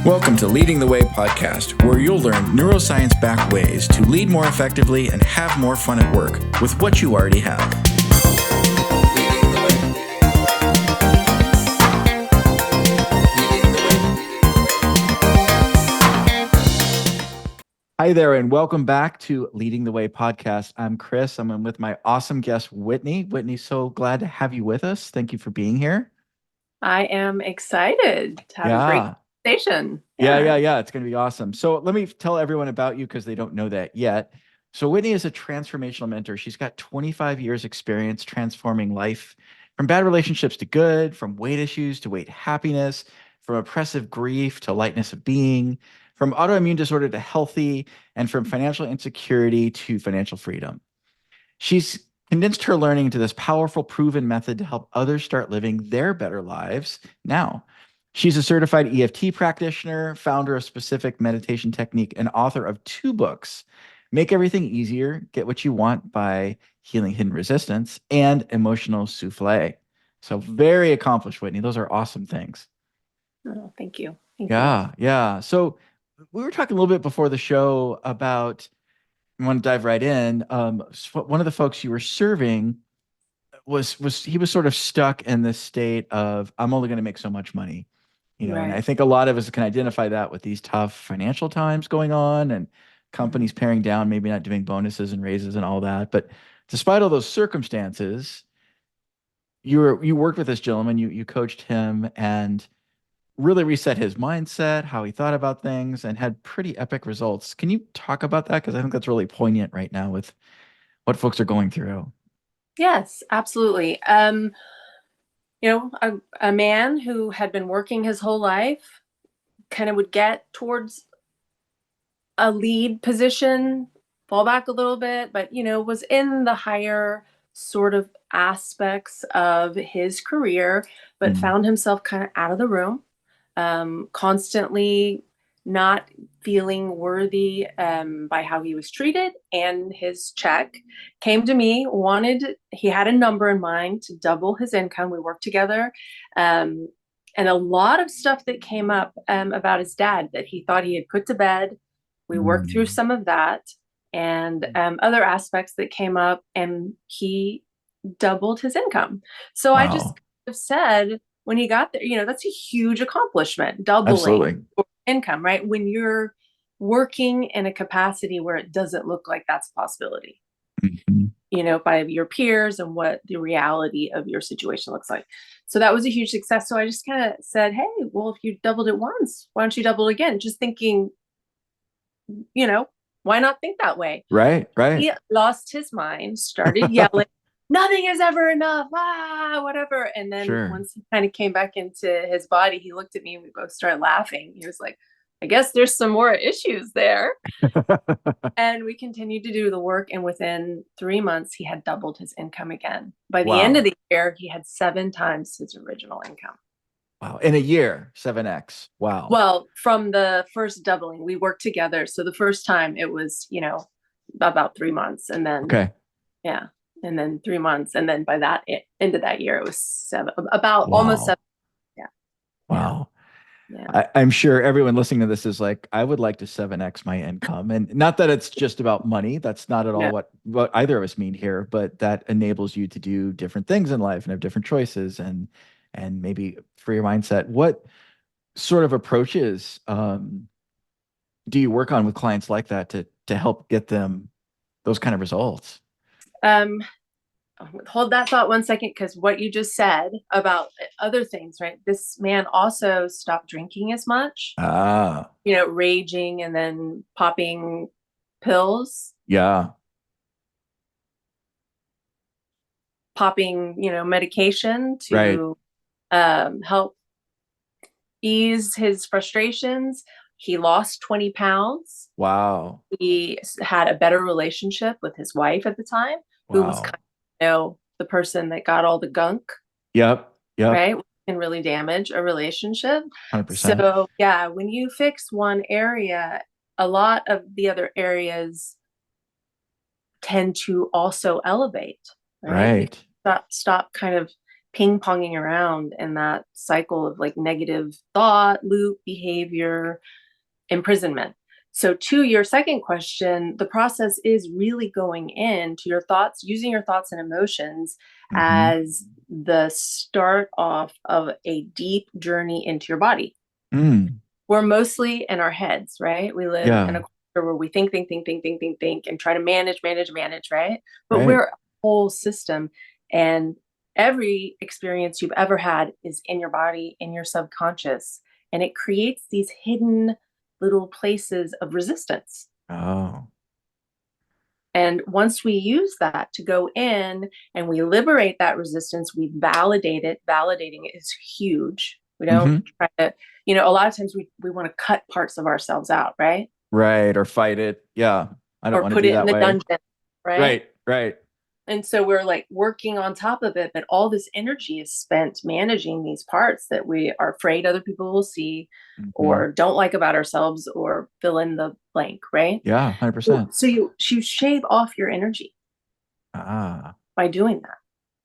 Welcome to Leading the Way podcast, where you'll learn neuroscience-backed ways to lead more effectively and have more fun at work with what you already have. Hi there, and welcome back to Leading the Way podcast. I'm Chris. I'm with my awesome guest, Whitney. Whitney, so glad to have you with us. Thank you for being here. I am excited to have a great conversation. Yeah. It's going to be awesome. So let me tell everyone about you because they don't know that yet. So Whitney is a transformational mentor. She's got 25 years experience transforming life from bad relationships to good, from weight issues to weight happiness, from oppressive grief to lightness of being, from autoimmune disorder to healthy, and from financial insecurity to financial freedom. She's condensed her learning into this powerful, proven method to help others start living their better lives now. She's a certified EFT practitioner, founder of Specific Meditation Technique, and author of 2 books, Make Everything Easier, Get What You Want by Healing Hidden Resistance, and Emotional Souffle. So very accomplished, Whitney. Those are awesome things. Oh, thank you. Yeah. So we were talking a little bit before the show about, I want to dive right in. One of the folks you were serving was sort of stuck in this state of, I'm only going to make so much money. And I think a lot of us can identify that with these tough financial times going on and companies paring down, maybe not doing bonuses and raises and all that. But despite all those circumstances, you worked with this gentleman, you coached him and really reset his mindset, how he thought about things, and had pretty epic results. Can you talk about that? Because I think that's really poignant right now with what folks are going through. Yes, absolutely. A man who had been working his whole life kind of would get towards a lead position, fall back a little bit, but, was in the higher sort of aspects of his career, but found himself kind of out of the room, constantly not feeling worthy by how he was treated and his check. Came to me, he had a number in mind to double his income. We worked together. And a lot of stuff that came up about his dad that he thought he had put to bed. We worked through some of that and other aspects that came up, and he doubled his income. So I just said, when he got there, that's a huge accomplishment, doubling income, right? When you're working in a capacity where it doesn't look like that's a possibility, by your peers and what the reality of your situation looks like. So that was a huge success. So I just kind of said, hey, well, if you doubled it once, why don't you double it again? Just thinking, why not think that way? Right. He lost his mind, started yelling, nothing is ever enough, whatever. And then once he kind of came back into his body, he looked at me and we both started laughing. He was like, I guess there's some more issues there. And we continued to do the work. And within 3 months, he had doubled his income again. By the end of the year, he had 7 times his original income. Wow. In a year, 7x. Wow. Well, from the first doubling, we worked together. So the first time it was, about 3 months. And then, and then 3 months. And then by that end of that year, it was almost 7. Yeah. Wow. Yeah. I'm sure everyone listening to this is like, I would like to 7x my income. And not that it's just about money. That's not at all what either of us mean here, but that enables you to do different things in life and have different choices and maybe for your mindset. What sort of approaches do you work on with clients like that to help get them those kind of results? Hold that thought 1 second, because what you just said about other things, right? This man also stopped drinking as much. Raging and then popping pills. Yeah. Popping, medication to help ease his frustrations. He lost 20 pounds. Wow. He had a better relationship with his wife at the time, who was kind of, the person that got all the gunk. Yep. Right. Can really damage a relationship. 100%. So when you fix one area, a lot of the other areas tend to also elevate. Right. Stop kind of ping-ponging around in that cycle of like negative thought, loop, behavior, imprisonment. So to your second question, the process is really going into your thoughts, using your thoughts and emotions Mm-hmm. as the start off of a deep journey into your body. Mm. We're mostly in our heads, right? We live in Yeah. a culture where we think, and try to manage, right? But Right. we're a whole system. And every experience you've ever had is in your body, in your subconscious. And it creates these hidden little places of resistance. Oh. And once we use that to go in and we liberate that resistance, we validate it. Validating it is huge. We don't Mm-hmm. try to, a lot of times we want to cut parts of ourselves out, right? Right. Or fight it. Yeah. I don't Or want to put be it in that the way. dungeon, right? Right. Right. And so we're like working on top of it, but all this energy is spent managing these parts that we are afraid other people will see Mm-hmm. or don't like about ourselves or fill in the blank, right? Yeah. 100%. So you shave off your energy Ah. by doing that.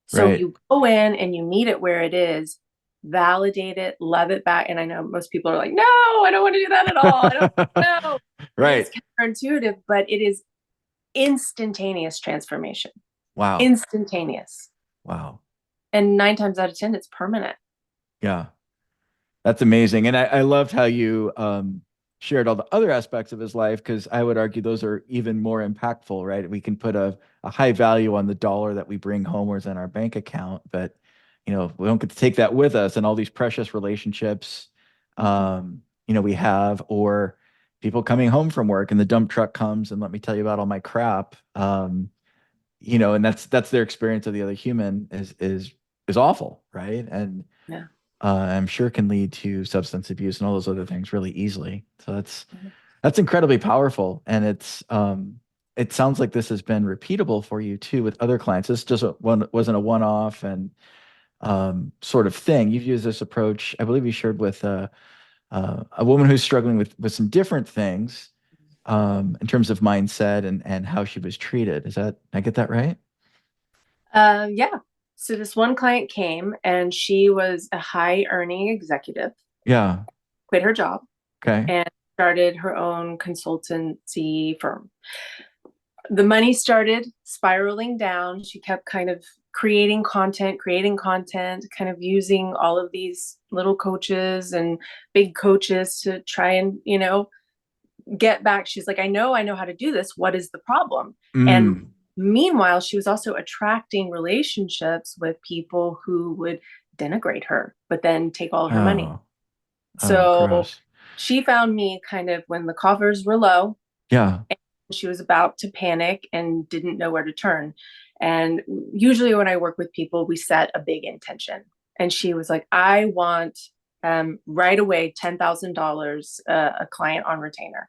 So Right. you go in and you meet it where it is, validate it, love it back. And I know most people are like, no, I don't want to do that at all. I don't know. And it's Right. counterintuitive, but it is instantaneous transformation. Wow. Instantaneous. Wow. And 9 times out of 10, it's permanent. Yeah. That's amazing. And I loved how you shared all the other aspects of his life, because I would argue those are even more impactful, right? We can put a high value on the dollar that we bring home or is in our bank account, but we don't get to take that with us, and all these precious relationships we have, or people coming home from work and the dump truck comes and let me tell you about all my crap. And that's their experience of the other human is awful, right? And Yeah. I'm sure can lead to substance abuse and all those other things really easily. So that's incredibly powerful, and it sounds like this has been repeatable for you too with other clients. This just wasn't a one-off and sort of thing. You've used this approach, I believe you shared with a woman who's struggling with some different things in terms of mindset and how she was treated. I get that right? Yeah. So this one client came and she was a high earning executive, Yeah. quit her job Okay. and started her own consultancy firm. The money started spiraling down. She kept kind of creating content, kind of using all of these little coaches and big coaches to try and, get back. She's like, I know how to do this. What is the problem? And Mm. meanwhile, she was also attracting relationships with people who would denigrate her, but then take all of her money. Oh. Oh, So gross. she found me kind of when the coffers were low. Yeah. She was about to panic and didn't know where to turn. And usually, when I work with people, we set a big intention. And she was like, I want right away $10,000 a client on retainer.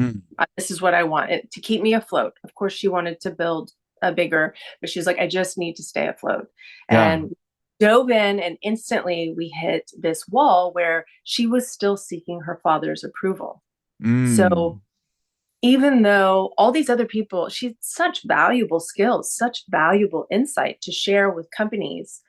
Mm. This is what I want it to keep me afloat. Of course, she wanted to build a bigger, but she's like, I just need to stay afloat. Yeah. And dove in, and instantly we hit this wall where she was still seeking her father's approval. So Mm. even though all these other people, she had such valuable skills, such valuable insight to share with companies.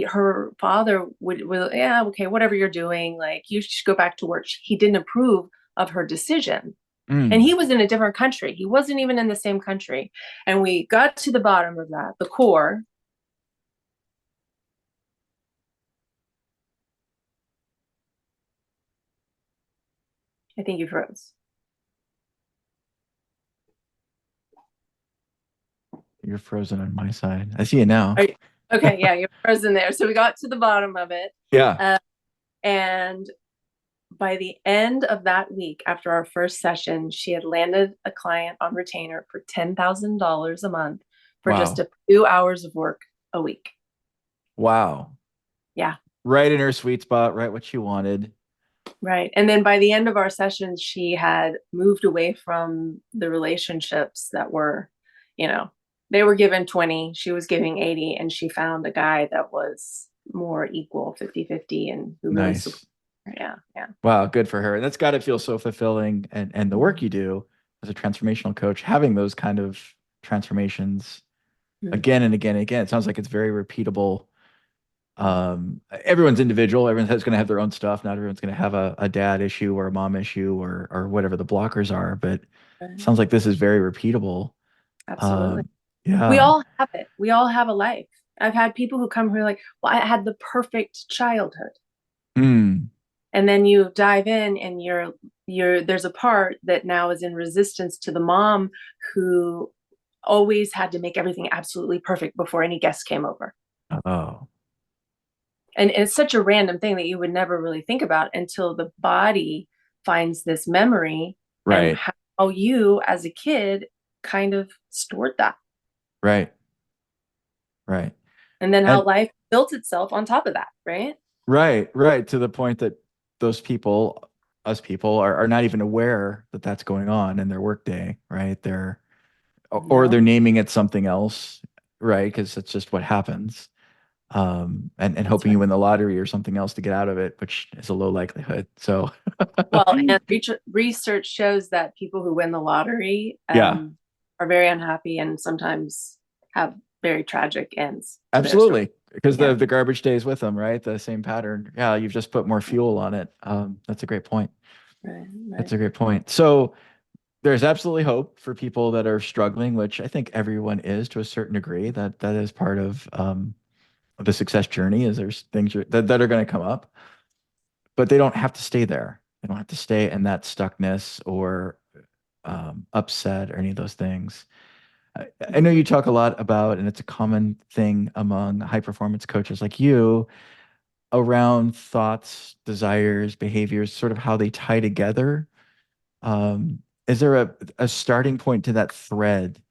Her father would, yeah, okay, whatever you're doing, like you should go back to work. He didn't approve of her decision. And Mm. he was in a different country. He wasn't even in the same country. And we got to the bottom of that, the core. I think you froze. You're frozen on my side. I see you now. Okay, yeah, you're frozen there. So we got to the bottom of it. Yeah. Uh, and by the end of that week, after our first session, she had landed a client on retainer for $10,000 a month for just Wow. a few hours of work a week. Wow. Yeah. Right in her sweet spot, right what she wanted. Right. And then by the end of our sessions, she had moved away from the relationships that were, they were given 20, she was giving 80, and she found a guy that was more equal, 50-50, and who really supported Nice. her. Yeah. Yeah. Wow, good for her. And that's got to feel so fulfilling. And the work you do as a transformational coach, having those kind of transformations Mhm. again and again and again. It sounds like it's very repeatable. Everyone's individual. Everyone's going to have their own stuff. Not everyone's going to have a dad issue or a mom issue or whatever the blockers are, but Right. sounds like this is very repeatable. Absolutely. Um, We yeah. all have it. We all have a life. I've had people who come who are like, well, I had the perfect childhood. Mm. And then you dive in and there's a part that now is in resistance to the mom who always had to make everything absolutely perfect before any guests came over. Oh, And it's such a random thing that you would never really think about until the body finds this memory and right, how you as a kid kind of stored that. right, right. And then how And life built itself on top of that, right? right, right. To the point that those people, us people, are not even aware that that's going on in their workday, right? Or Yeah, they're naming it something else, right? Because it's just what happens. And that's hoping you right. win the lottery or something else to get out of it, which is a low likelihood. So, Well, and research shows that people who win the lottery yeah, are very unhappy and sometimes have very tragic ends to their story. absolutely. Because Yeah, the garbage stays with them, right? The same pattern. Yeah, you've just put more fuel on it. That's a great point. right, That's right. a great point. So there's absolutely hope for people that are struggling, which I think everyone is to a certain degree. That is part of the success journey. Is there's things that are going to come up, but they don't have to stay there. They don't have to stay in that stuckness or upset or any of those things. I know Mhm. you talk a lot about, and it's a common thing among high performance coaches like you, around thoughts, desires, behaviors, sort of how they tie together. Is there a starting point to that thread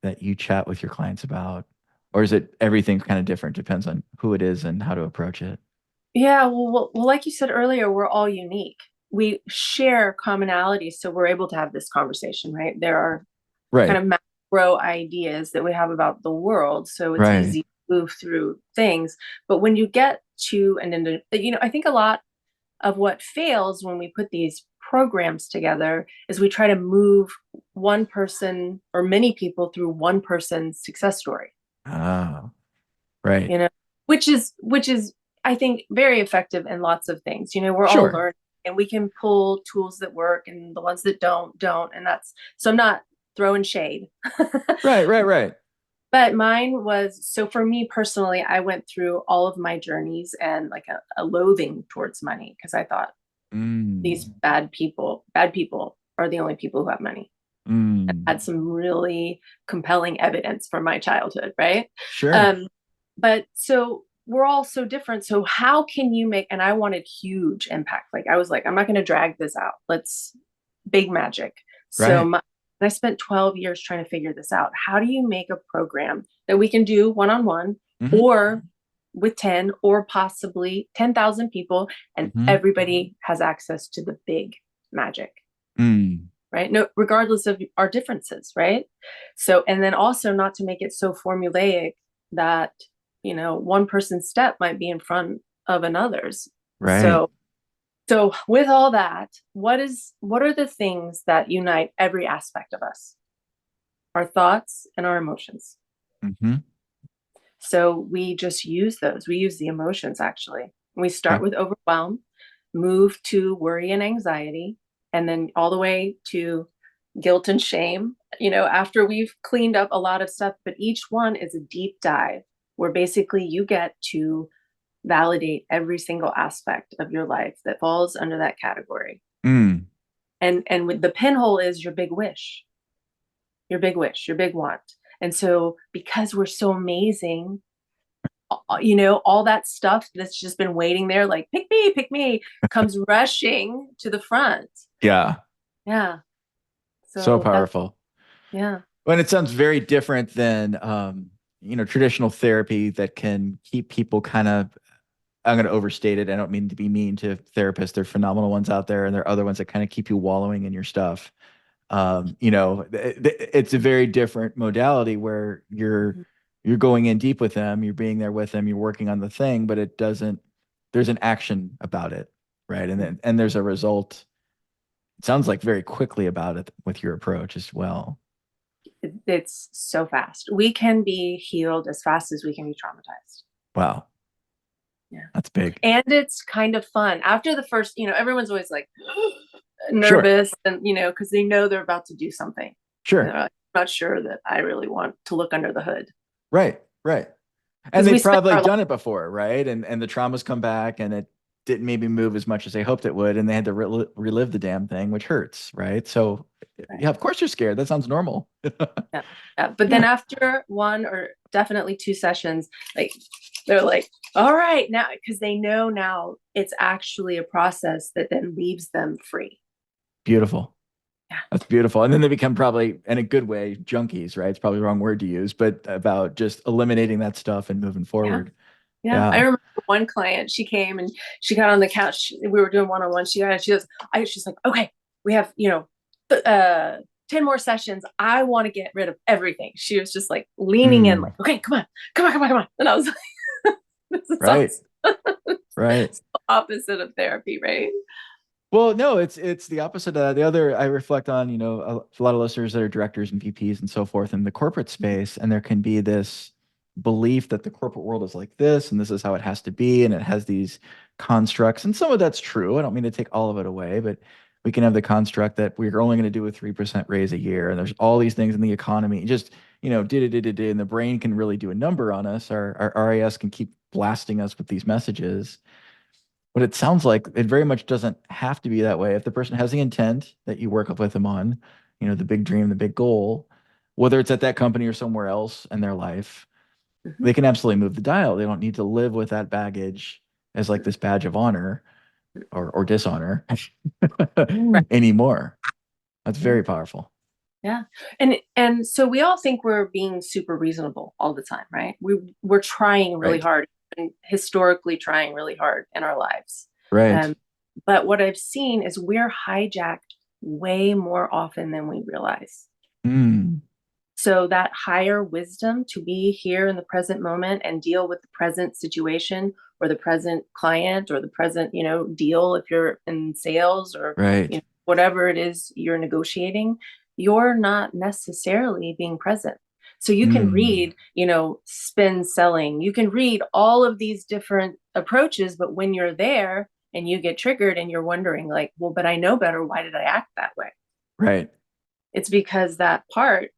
that you chat with your clients about? Or is it everything kind of different? Depends on who it is and how to approach it. Yeah, well, like you said earlier, we're all unique. We share commonalities, so we're able to have this conversation, right? There are kind Right, of macro ideas that we have about the world, so it's right. easy to move through things. But when you get to I think a lot of what fails when we put these programs together is we try to move one person or many people through one person's success story, Ah, right. you know, which is I think very effective in lots of things. We're all Sure. learning and we can pull tools that work and the ones that don't. And that's so I'm not throwing shade. Right, right, right. But mine was so for me personally, I went through all of my journeys and like a loathing towards money because I thought these Mm, bad people are the only people who have money. I mm. had some really compelling evidence from my childhood, right? Sure. Um, but so we're all so different. So how can you make, and I wanted huge impact. Like I was like, I'm not going to drag this out. Let's big magic. So Right. and I spent 12 years trying to figure this out. How do you make a program that we can do one-on-one Hmm. or with 10 or possibly 10,000 people and Hmm. everybody has access to the big magic, Mm. right? No, regardless of our differences, right? So, and then also not to make it so formulaic that, one person's step might be in front of another's. Right. So with all that, what are the things that unite every aspect of us? Our thoughts and our emotions. Hmm. So we just use those. We use the emotions actually. We start Okay. with overwhelm, move to worry and anxiety, and then all the way to guilt and shame, after we've cleaned up a lot of stuff, but each one is a deep dive where basically you get to validate every single aspect of your life that falls under that category. Mm. And with the pinhole is your big want. And so because we're so amazing, all that stuff that's just been waiting there, like pick me, comes rushing to the front. Yeah. Yeah. So So that's powerful. yeah. Well, it sounds very different than traditional therapy that can keep people kind of, I'm going to overstate it. I don't mean to be mean to therapists. There are phenomenal ones out there, and there are other ones that kind of keep you wallowing in your stuff. It's a very different modality where Mhm. you're going in deep with them, you're being there with them, you're working on the thing, but it doesn't, there's an action about it, right? And then and there's a result. It sounds like very quickly about it with your approach as well. It's so fast. We can be healed as fast as we can be traumatized. Wow. Yeah. That's big. And it's kind of fun. After the first, everyone's always like Sure. nervous and, because they know they're about to do something. And they're Sure. like, I'm not sure that I really want to look under the hood. Right. Right. And Because we they've spend probably our life. done it before, right? And the traumas come back and it didn't maybe move as much as they hoped it would, and they had to relive the damn thing, which hurts, right? So Right. yeah, of course you're scared. That sounds normal. Yeah. Yeah. But then Yeah. after one or definitely two sessions, like they're like, all right, now, because they know now it's actually a process that then leaves them free. Beautiful. Yeah. That's beautiful. And then they become probably, in a good way, junkies, right? It's probably the wrong word to use, but about just eliminating that stuff and moving Yeah. forward. Yeah. I Yeah. remember one client, she came and she got on the couch. We were doing one-on-one. She's like, okay, we have, 10 more sessions. I want to get rid of everything. She was just like leaning in, like, Mm, okay, come on, come on, come on, come on. And I was like, this is right. awesome. Right. It's the opposite of therapy, right? Well, no, it's the opposite. The other I reflect on, a lot of listeners that are directors and VPs and so forth in the corporate space, and there can be this belief that the corporate world is like this, and this is how it has to be, and it has these constructs, and some of that's true. I don't mean to take all of it away, but we can have the construct that we're only going to do a 3% raise a year, and there's all these things in the economy, just did, and the brain can really do a number on us. Our RAS can keep blasting us with these messages. But it sounds like it very much doesn't have to be that way. If the person has the intent that you work with them on, the big dream, the big goal, whether it's at that company or somewhere else in their life, Mhm. they can absolutely move the dial. They don't need to live with that baggage as like this badge of honor or dishonor Right. anymore. That's Yeah. very powerful. Yeah. And so we all think we're being super reasonable all the time, right? We're trying really Right. hard and historically trying really hard in our lives. Right. Um, but what I've seen is we're hijacked way more often than we realize. Mm, So that higher wisdom to be here in the present moment and deal with the present situation or the present client or the present, deal if you're in sales or right. whatever it is you're negotiating, you're not necessarily being present. So you can Mm, read, spin selling, you can read all of these different approaches, but when you're there and you get triggered and you're wondering like, well, but I know better, why did I act that way? right. It's because that part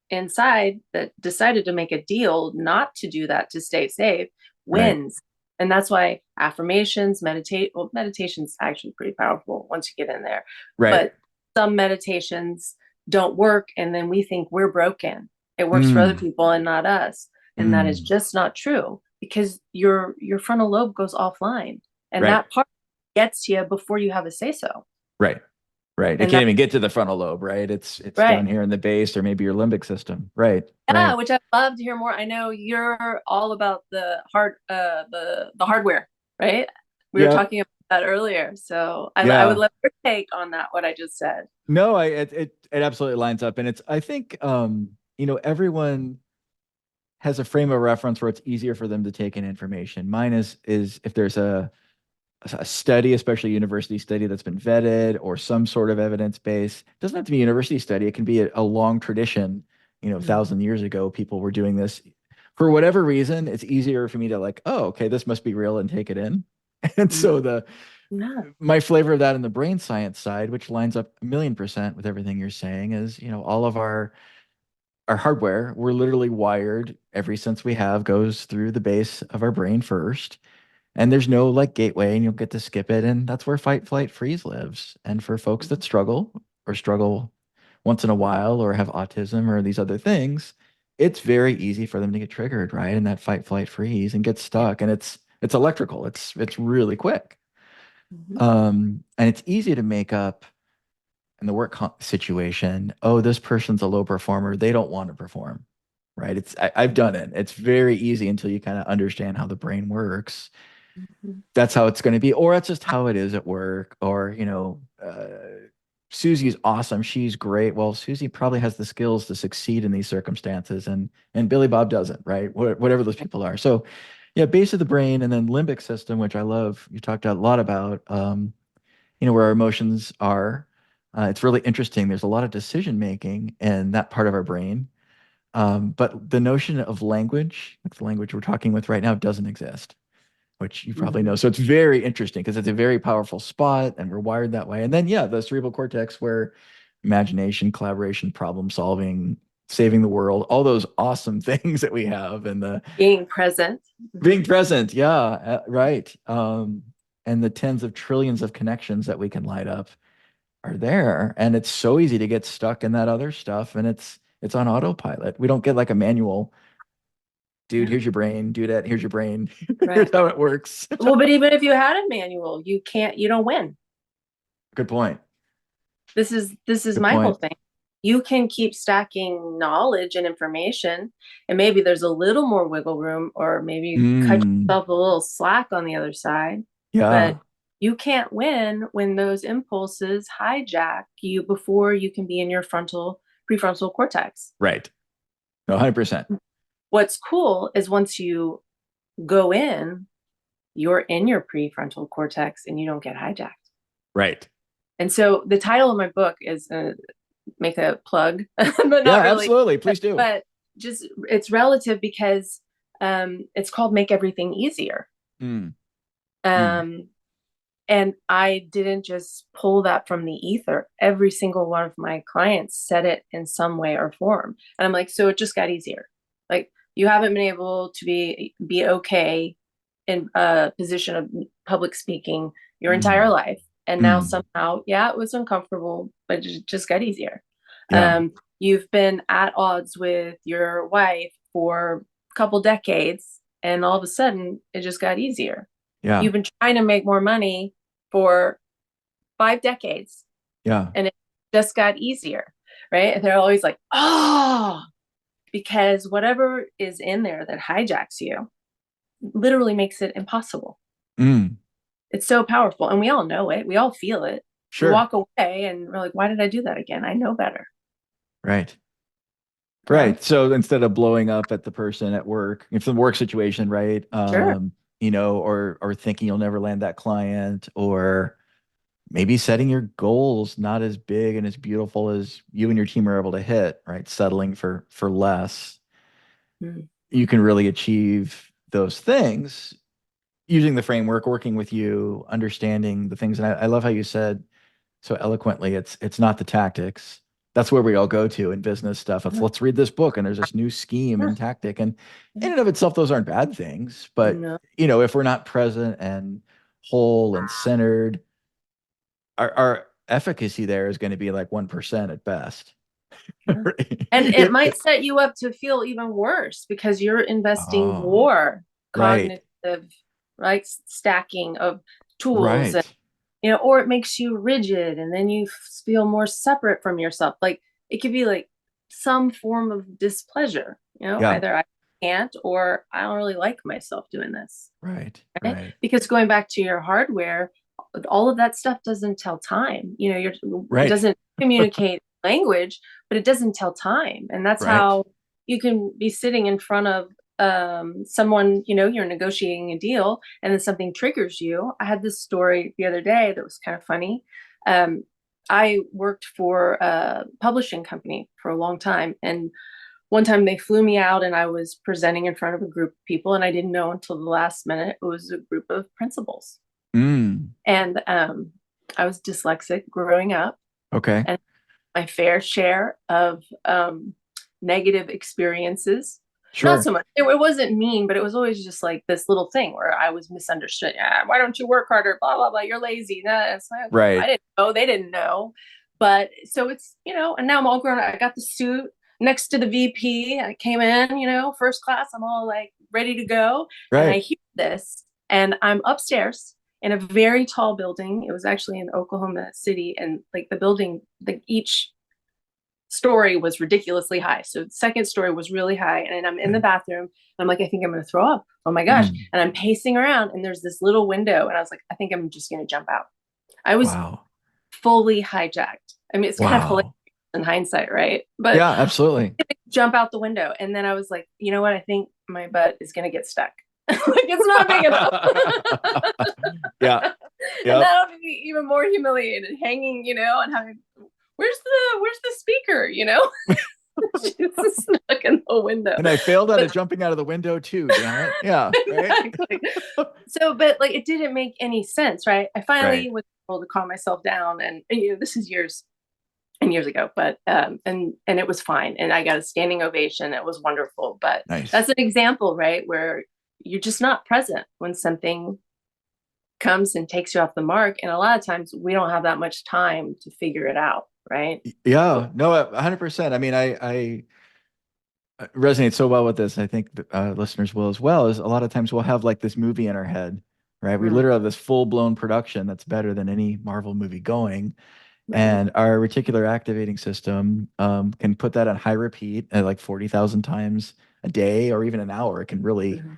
inside that decided to make a deal not to do that to stay safe Right. wins. And that's why affirmations, meditation's actually pretty powerful once you get in there. Right. But some meditations don't work and then we think we're broken. It works for other Mm, people and not us. And that is mm, just not true because your frontal lobe goes offline and right. that part gets to you before you have a say so. Right. Right. It And can't that even get to the frontal lobe, right? It's right. down here in the base or maybe your limbic system. Right. Yeah, Right. which I'd love to hear more. I know you're all about the hardware, right? We were Yep. talking about that earlier. So I would Yeah. love your take on that, what I just said. No, it absolutely lines up. And it's I think everyone has a frame of reference where it's easier for them to take in information. Mine is if there's a study, especially a university study that's been vetted or some sort of evidence base. It doesn't have to be a university study. It can be a long tradition. A Mhm. thousand years ago, people were doing this. For whatever reason, it's easier for me to like, oh, okay, this must be real and take it in. And Mhm. so the Yeah. my flavor of that in the brain science side, which lines up 1,000,000% with everything you're saying, is all of our hardware, we're literally wired. Every sense we have goes through the base of our brain first, and there's no like gateway and you'll get to skip it, and that's where fight flight freeze lives. And for folks that struggle or struggle once in a while or have autism or these other things, it's very easy for them to get triggered, right, in that fight flight freeze and get Yeah. stuck. And it's electrical. It's really quick. Mhm. And it's easy to make up in the work situation, oh, this person's a low performer, they don't want to perform, right? I've done it. It's very easy until you kind of understand how the brain works. Mhm. That's how it's going to be, or that's just how it is at work. Or Susie's awesome, she's great. Well, Susie probably has the skills to succeed in these circumstances, and Billy Bob doesn't, right? Whatever those people are. So yeah, base of the brain, and then limbic system, which I love, you talked a lot about, where our emotions are. It's really interesting. There's a lot of decision making in that part of our brain. But the notion of language, like the language we're talking with right now, doesn't exist. which you probably know. So it's very interesting because it's a very powerful spot and we're wired that way. And then, yeah, the cerebral cortex where imagination, collaboration, problem solving, saving the world, all those awesome things that we have and the Being present. being present. Yeah, right. And the tens of trillions of connections that we can light up are there. And it's so easy to get stuck in that other stuff. And it's on autopilot. We don't get like a manual, dude, Yeah. here's your brain, do that, here's your brain. Right. Here's how it works. Well, but even if you had a manual, you don't win. Good point. This is Good my whole point. thing. You can keep stacking knowledge and information, and maybe there's a little more wiggle room, or maybe you cut Mm, yourself a little slack on the other side. yeah, But you can't win when those impulses hijack you before you can be in your prefrontal cortex. right. No, 100%. What's cool is once you go in, you're in your prefrontal cortex and you don't get hijacked. Right. And so the title of my book is make a plug, but Yeah, not really. absolutely. Please do. But just it's relative because it's called Make Everything Easier. Mm, mm, Um, and I didn't just pull that from the ether. Every single one of my clients said it in some way or form. And I'm like, so it just got easier. Like you haven't been able to be okay in a position of public speaking your entire mm, life. And now mm. somehow, yeah, it was uncomfortable, but it just got easier. Yeah, You've been at odds with your wife for a couple decades, and all of a sudden it just got easier. yeah, You've been trying to make more money for 5 decades, yeah. and it just got easier, right? And they're always like, oh, because whatever is in there that hijacks you literally makes it impossible. Mm, It's so powerful. And we all know it. We all feel it. We sure. walk away and we're like, why did I do that again? I know better. Right. You know? Right. So instead of blowing up at the person at work, if the work situation, right? Sure. Or thinking you'll never land that client, or maybe setting your goals not as big and as beautiful as you and your team are able to hit, right? Settling for less. Mm. You can really achieve those things using the framework, working with you, understanding the things. And I love how you said so eloquently, it's not the tactics. That's where we all go to in business stuff. It's Yeah. let's read this book and there's this new scheme Yeah. and tactic. And in Yeah. and of itself, those aren't bad things. But No. if we're not present and whole and centered, our efficacy there is going to be like 1% at best. Yeah. Right? And it might set you up to feel even worse because you're investing Oh, more right, cognitive, right, stacking of tools, and right. or it makes you rigid, and then you feel more separate from yourself. Like it could be like some form of displeasure. Yeah, Either I can't or I don't really like myself doing this. right, Right? right, Because going back to your hardware, all of that stuff doesn't tell time. It right, doesn't communicate language, but it doesn't tell time. And that's right. how you can be sitting in front of someone, you're negotiating a deal and then something triggers you. I had this story the other day that was kind of funny. Um, I worked for a publishing company for a long time, and one time they flew me out and I was presenting in front of a group of people, and I didn't know until the last minute it was a group of principals. Mm, And I was dyslexic growing up, okay, and my fair share of negative experiences. Not sure. so much. It wasn't mean, but it was always just like this little thing where I was misunderstood. Why don't you work harder? Blah, blah, blah. You're lazy. Nah, it's like, okay, I Right. didn't know. They didn't know. But so it's, and now I'm all grown up. I got the suit next to the VP. I came in, first class. I'm all like ready to go. And I Right. hear this, and I'm upstairs in a very tall building. It was actually in Oklahoma City, and like the building, each story was ridiculously high. So the second story was really high. And I'm in the Okay. bathroom. And I'm like, I think I'm going to throw up. Oh my gosh. Mm, And I'm pacing around, and there's this little window. And I was like, I think I'm just going to jump out. I was wow. fully hijacked. I mean, it's kind of hilarious Wow. in hindsight, right? But Yeah, absolutely. jump out the window. And then I was like, you know what? I think my butt is going to get stuck. Like it's not big enough. Yeah. And Yep. that'll be even more humiliated, hanging, and having, where's the speaker, She's stuck in the window. And I failed out But of jumping out of the window too, damn it. Yeah, right? exactly. So, but like it didn't make any sense, right? I finally Right. was able to calm myself down, and this is years and years ago, but and it was fine, and I got a standing ovation. It was wonderful, but Nice. that's an example, right, where you're just not present when something comes and takes you off the mark, and a lot of times we don't have that much time to figure it out, right? Yeah, no, 100%. I mean, I resonate so well with this. I think listeners will as well. Is a lot of times we'll have like this movie in our head, right? We Mm, literally have this full blown production that's better than any Marvel movie going, right. and our reticular activating system can put that on high repeat at like 40,000 times a day or even an hour. It can really Mhm.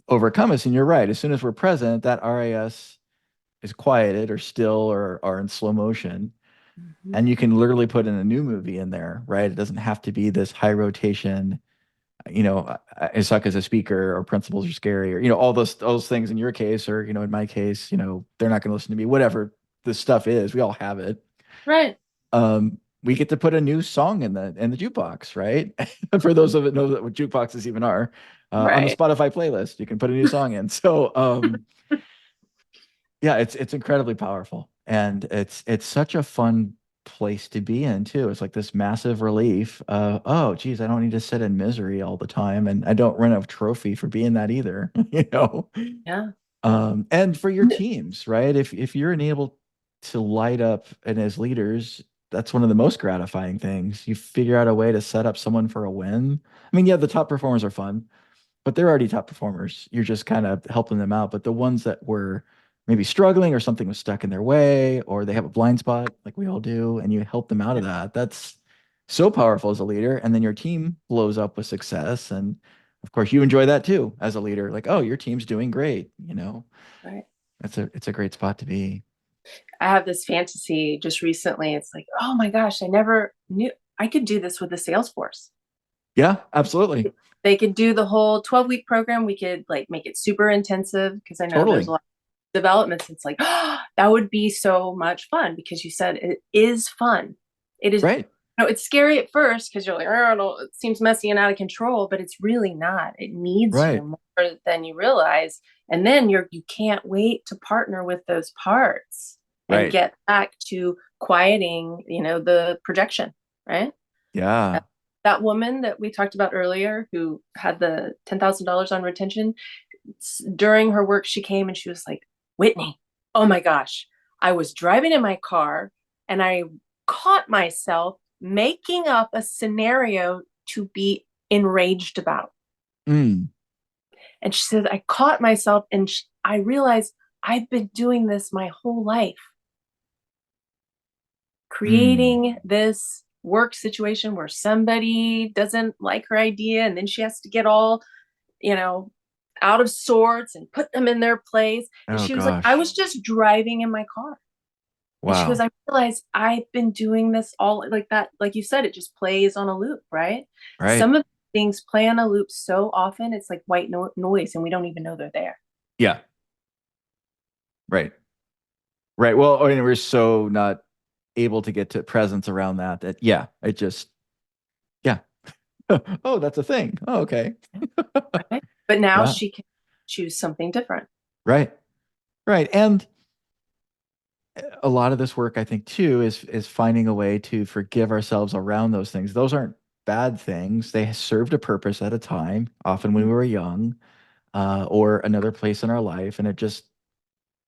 overcome us. And you're right. As soon as we're present, that RAS is quieted or still or in slow motion. Mhm. And you can literally put in a new movie in there, right? It doesn't have to be this high rotation, I suck as a speaker or principals are scary or, all those things in your case, or, in my case, they're not going to listen to me, whatever the stuff is, we all have it. Right. We get to put a new song in the jukebox, right? For those of it know that what jukeboxes even are, on the Right. Spotify playlist, you can put a new song in. So, yeah, it's incredibly powerful, and it's such a fun place to be in too. It's like this massive relief. Oh, geez, I don't need to sit in misery all the time, and I don't run a trophy for being that either. Yeah. And for your teams, right? If you're enabled to light up, and as leaders, that's one of the most gratifying things. You figure out a way to set up someone for a win. I mean, yeah, the top performers are fun, but they're already top performers. You're just kind of helping them out. But the ones that were maybe struggling or something was stuck in their way or they have a blind spot like we all do, and you help them out of that. That's so powerful as a leader. And then your team blows up with success. And of course, you enjoy that too as a leader. Like, oh, your team's doing great. Right. It's a great spot to be. I have this fantasy just recently. It's like, oh my gosh, I never knew I could do this with the Salesforce. Yeah, absolutely. They could do the whole 12-week program. We could like make it super intensive because I know there's a Totally. lot of developments. It's like, oh, that would be so much fun because you said it is fun. It is, Right. it's scary at first because you're like, oh, no, it seems messy and out of control, but it's really not. It needs you Right. more than you realize. And then you can't wait to partner with those parts and Right. get back to quieting, the projection, right? Yeah. That woman that we talked about earlier who had the $10,000 on retention, during her work, she came and she was like, Whitney, oh my gosh, I was driving in my car and I caught myself making up a scenario to be enraged about. Mm. And she said, I caught myself and I realized I've been doing this my whole life, Mm. creating this work situation where somebody doesn't like her idea and then she has to get all, you know, out of sorts and put them in their place. And Oh she was like, I gosh. was just driving in my car. And she goes, Wow. I realized I've been doing this all like that. Like you said, it just plays on a loop, right? Right. Some of the things play on a loop so often, it's like white noise and we don't even know they're there. Yeah. Right. Right. Well, I mean, we're so not able to get to presence around that yeah, it just yeah. Oh, that's a thing. Oh, okay. Right? But now Yeah. she can choose something different. Right. Right. And a lot of this work, I think, too, is finding a way to forgive ourselves around those things. Those aren't bad things. They served a purpose at a time, often when we were young, or another place in our life, and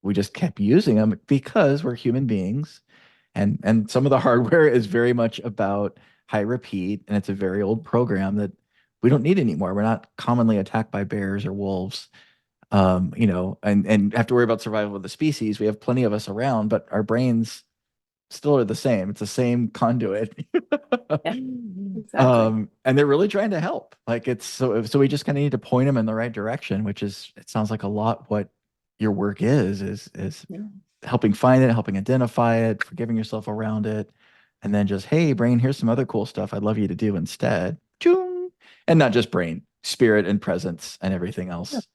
we just kept using them because we're human beings, and some of the hardware is very much about high repeat, and it's a very old program that we don't need anymore. We're not commonly attacked by bears or wolves, and have to worry about survival of the species. We have plenty of us around, but our brains still are the same. It's the same conduit. Yeah, exactly. And they're really trying to help. Like it's so we just kind of need to point them in the right direction, which is it sounds like a lot what your work is Yeah. helping find it, helping identify it, forgiving yourself around it, and then just, hey, brain, here's some other cool stuff I'd love you to do instead. Choong. And not just brain, spirit and presence and everything Yeah. else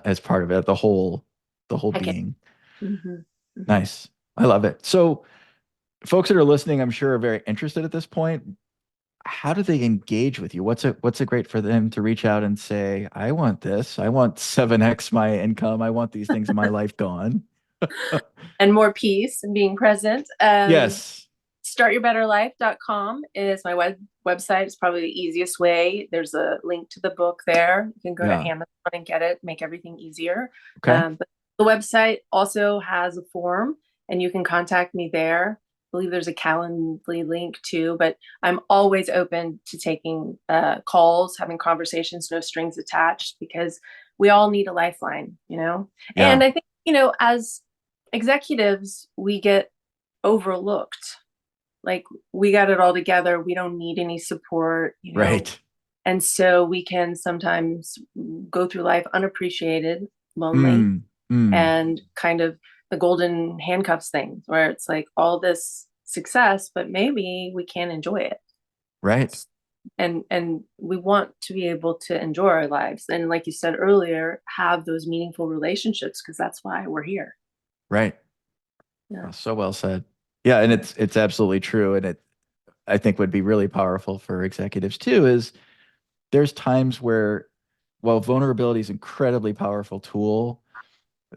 as part of it, the whole I get. being. Mm-hmm. Mm-hmm. Nice. I love it. So folks that are listening, I'm sure are very interested at this point. how do they engage with you? What's it great for them to reach out and say, I want this, I want 7x my income, I want these things in my life gone. And more peace and being present. Yes. Startyourbetterlife.com is my website. It's probably the easiest way. There's a link to the book there. You can go to Yeah. Amazon and get it, make everything easier. Okay. But the website also has a form, and you can contact me there. I believe there's a Calendly link too, but I'm always open to taking calls, having conversations, no strings attached, because we all need a lifeline, you know? And Yeah. I think, you know, as executives, we get overlooked. Like, we got it all together. We don't need any support, you know. Right. And so we can sometimes go through life unappreciated, lonely, Mm. Mm. and kind of the golden handcuffs thing, where it's like all this success, but maybe we can't enjoy it. Right. And we want to be able to enjoy our lives. And like you said earlier, have those meaningful relationships, because that's why we're here. Right. Yeah. Oh, so well said. Yeah, and it's absolutely true. And it I think would be really powerful for executives too, is there's times where while vulnerability is an incredibly powerful tool,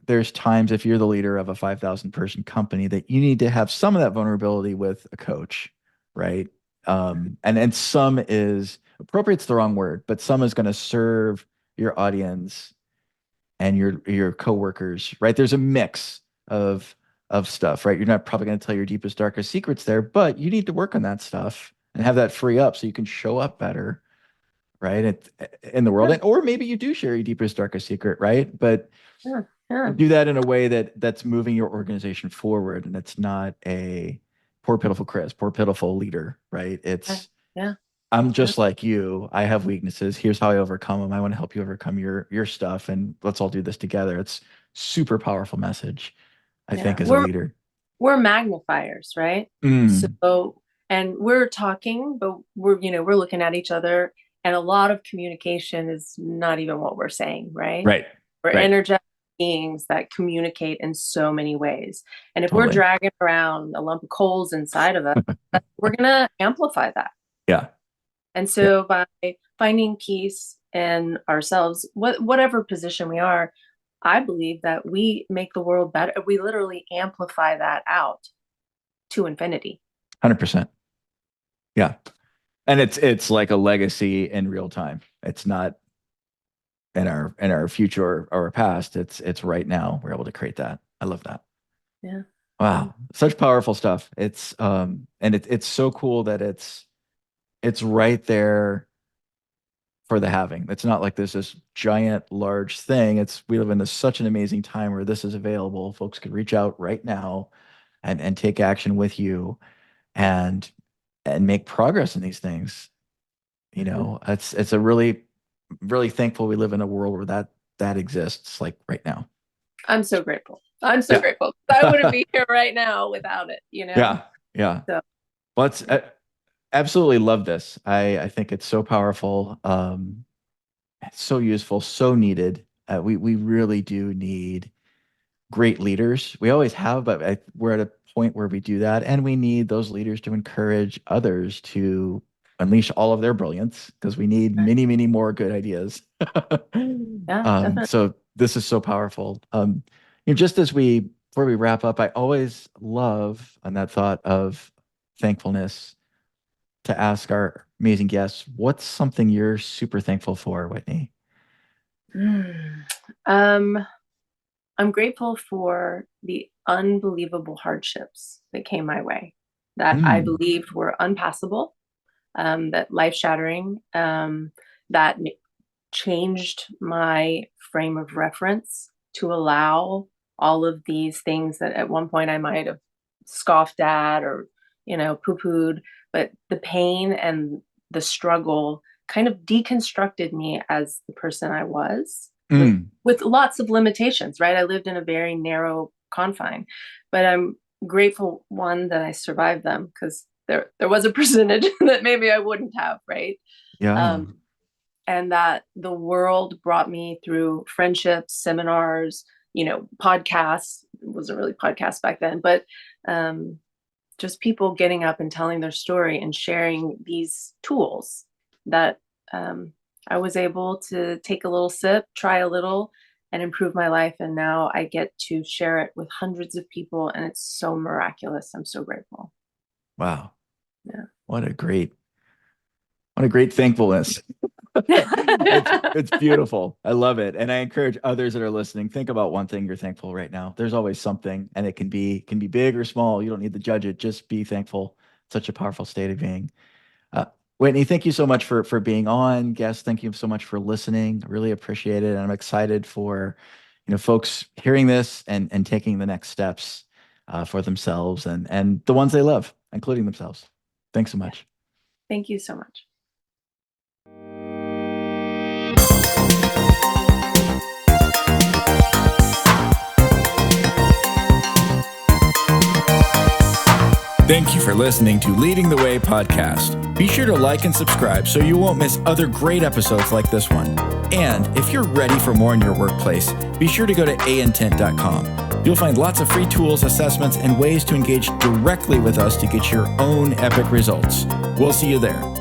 there's times if you're the leader of a 5,000 person company that you need to have some of that vulnerability with a coach, right? And some is appropriate's the wrong word, but some is going to serve your audience and your coworkers, right? There's a mix of stuff, right? You're not probably going to tell your deepest, darkest secrets there, but you need to work on that stuff and have that free up so you can show up better, right? In the world, Yeah. and or maybe you do share your deepest, darkest secret, right? But Yeah. Yeah. do that in a way that's moving your organization forward, and it's not a poor pitiful Chris, poor pitiful leader, right? Yeah. It's Yeah. I'm Yeah. just like you. I have weaknesses. Here's how I overcome them. I want to help you overcome your stuff, and let's all do this together. It's super powerful message, I Yeah. think, as a leader. We're magnifiers, right? Mm, So, and we're talking, but we're, you know, we're looking at each other, and a lot of communication is not even what we're saying, right? right. We're Right. energetic beings that communicate in so many ways. And if we're Totally. dragging around a lump of coals inside of us, we're going to amplify that. Yeah. And Yeah. so by finding peace in ourselves, whatever position we are, I believe that we make the world better. We literally amplify that out to infinity. 100%. Yeah. And it's like a legacy in real time. It's not in our future or our past. It's right now. We're able to create that. I love that. Yeah. Wow. Such powerful stuff. It's and it's so cool that it's right there for the having. It's not like this giant large thing. It's we live in such an amazing time where this is available. Folks could reach out right now and take action with you and make progress in these things. You Mhm. know, it's a really thankful we live in a world where that exists like right now. I'm so grateful. I'm so Yeah. grateful. I wouldn't be here right now without it, you know? Yeah. Yeah. So, Well, it's absolutely love this. I think it's so powerful. It's so useful, so needed. We really do need great leaders. We always have, but we're at a point where we do that, and we need those leaders to encourage others to unleash all of their brilliance because we need many, many more good ideas. yeah, definitely. So this is so powerful. Just as we before we wrap up, I always love on that thought of thankfulness to ask our amazing guests, what's something you're super thankful for, Whitney? Mm. Um, I'm grateful for the unbelievable hardships that came my way that I Mm, believed were unpassable, that life shattering, that changed my frame of reference to allow all of these things that at one point I might have scoffed at or, you know, poo pooed, but the pain and the struggle kind of deconstructed me as the person I was mm, with lots of limitations, right? I lived in a very narrow confine, but I'm grateful one that I survived them, because there was a percentage that maybe I wouldn't have, right? yeah. Um, and that the world brought me through friendships, seminars, you know, podcasts. It wasn't really podcasts back then, but um, just people getting up and telling their story and sharing these tools that I was able to take a little sip, try a little, and improve my life. And now I get to share it with hundreds of people, and it's so miraculous. I'm so grateful. Wow. Yeah. What a great thankfulness. It's beautiful. I love it. And I encourage others that are listening, think about one thing you're thankful right now. There's always something, and it can be big or small. You don't need to judge it. Just be thankful. Such a powerful state of being. Whitney, thank you so much for being on. Guest, thank you so much for listening. I really appreciate it. And I'm excited for, folks hearing this and taking the next steps for themselves and the ones they love, including themselves. Thanks so much. Thank you so much. Thank you for listening to Leading the Way podcast. Be sure to like and subscribe so you won't miss other great episodes like this one. And if you're ready for more in your workplace, be sure to go to aintent.com. You'll find lots of free tools, assessments, and ways to engage directly with us to get your own epic results. We'll see you there.